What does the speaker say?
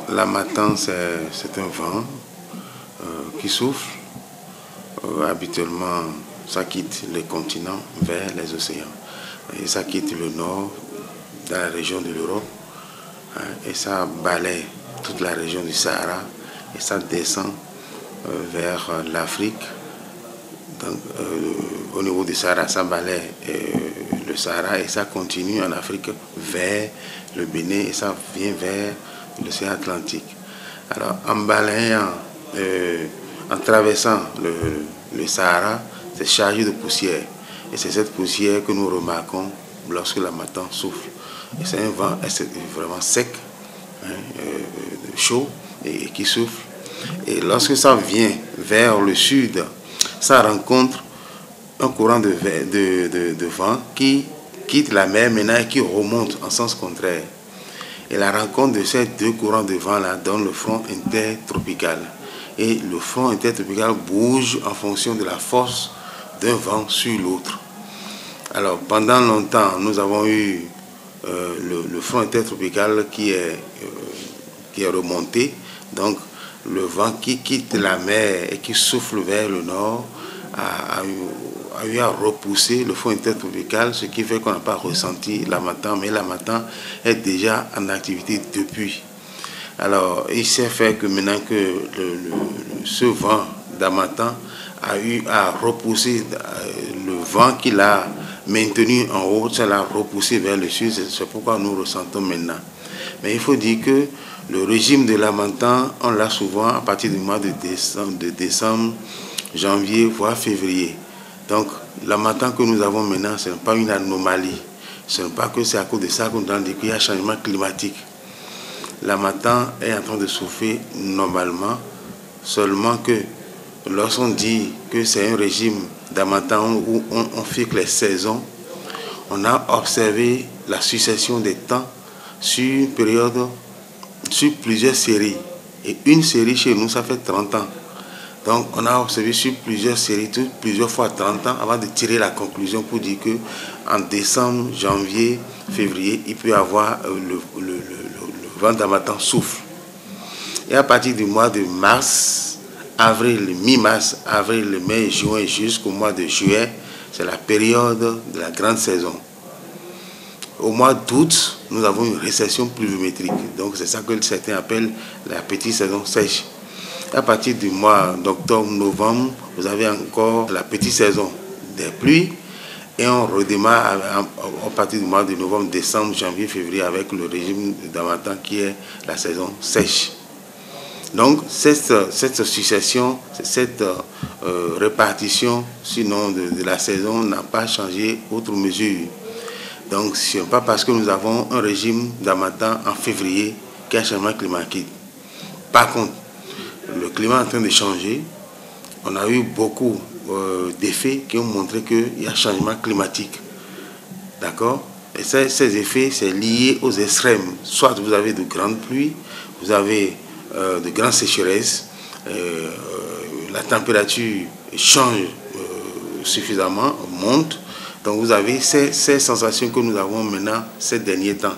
l'harmattan, c'est un vent qui souffle. Habituellement, ça quitte les continents vers les océans. Et ça quitte le nord, dans la région de l'Europe, et ça balaye toute la région du Sahara, et ça descend vers l'Afrique. Donc, au niveau du Sahara, ça balaye le Sahara et ça continue en Afrique vers le Bénin et ça vient vers l'océan Atlantique. Alors, en balayant, en traversant le Sahara, c'est chargé de poussière. Et c'est cette poussière que nous remarquons lorsque l'harmattan souffle. Et c'est un vent vraiment sec, chaud et qui souffle. Et lorsque ça vient vers le sud, ça rencontre un courant de vent qui quitte la mer maintenant et qui remonte en sens contraire. Et la rencontre de ces deux courants de vent-là donne le front intertropical. Et le front intertropical bouge en fonction de la force d'un vent sur l'autre. Alors, pendant longtemps, nous avons eu le front intertropical qui est remonté. Donc, le vent qui quitte la mer et qui souffle vers le nord a eu à repousser le front intertropical, ce qui fait qu'on n'a pas ressenti l'harmattan, mais l'harmattan est déjà en activité depuis. Alors, il s'est fait que maintenant que ce vent d'harmattan a eu à repousser le vent qu'il a maintenu en haut, ça l'a repoussé vers le sud, c'est pourquoi nous ressentons maintenant. Mais il faut dire que le régime de l'harmattan, on l'a souvent à partir du mois de décembre, janvier, voire février. Donc, l'harmattan que nous avons maintenant, ce n'est pas une anomalie. Ce n'est pas que c'est à cause de ça qu'on dit qu'il y a un changement climatique. L'harmattan est en train de souffler normalement, seulement que lorsqu'on dit que c'est un régime d'harmattan où on fixe les saisons, on a observé la succession des temps sur plusieurs séries. Et une série chez nous, ça fait 30 ans. Donc, on a observé sur plusieurs séries, plusieurs fois 30 ans, avant de tirer la conclusion pour dire que en décembre, janvier, février, il peut y avoir le vent d'harmattan souffle. Et à partir du mois de mars, avril, mi-mars, avril, mai, juin, jusqu'au mois de juillet, c'est la période de la grande saison. Au mois d'août, nous avons une récession pluviométrique. Donc, c'est ça que certains appellent la petite saison sèche. À partir du mois d'octobre, novembre, vous avez encore la petite saison des pluies et on redémarre à partir du mois de novembre, décembre, janvier, février avec le régime d'harmattan qui est la saison sèche. Donc, cette succession, cette répartition, sinon de la saison, n'a pas changé outre mesure. Donc, ce n'est pas parce que nous avons un régime d'harmattan en février qu'il y a un changement climatique. Par contre, le climat est en train de changer. On a eu beaucoup d'effets qui ont montré qu'il y a un changement climatique. D'accord? Et ces effets, c'est lié aux extrêmes. Soit vous avez de grandes pluies, vous avez de grandes sécheresses, la température change suffisamment, monte. Donc vous avez ces sensations que nous avons maintenant ces derniers temps.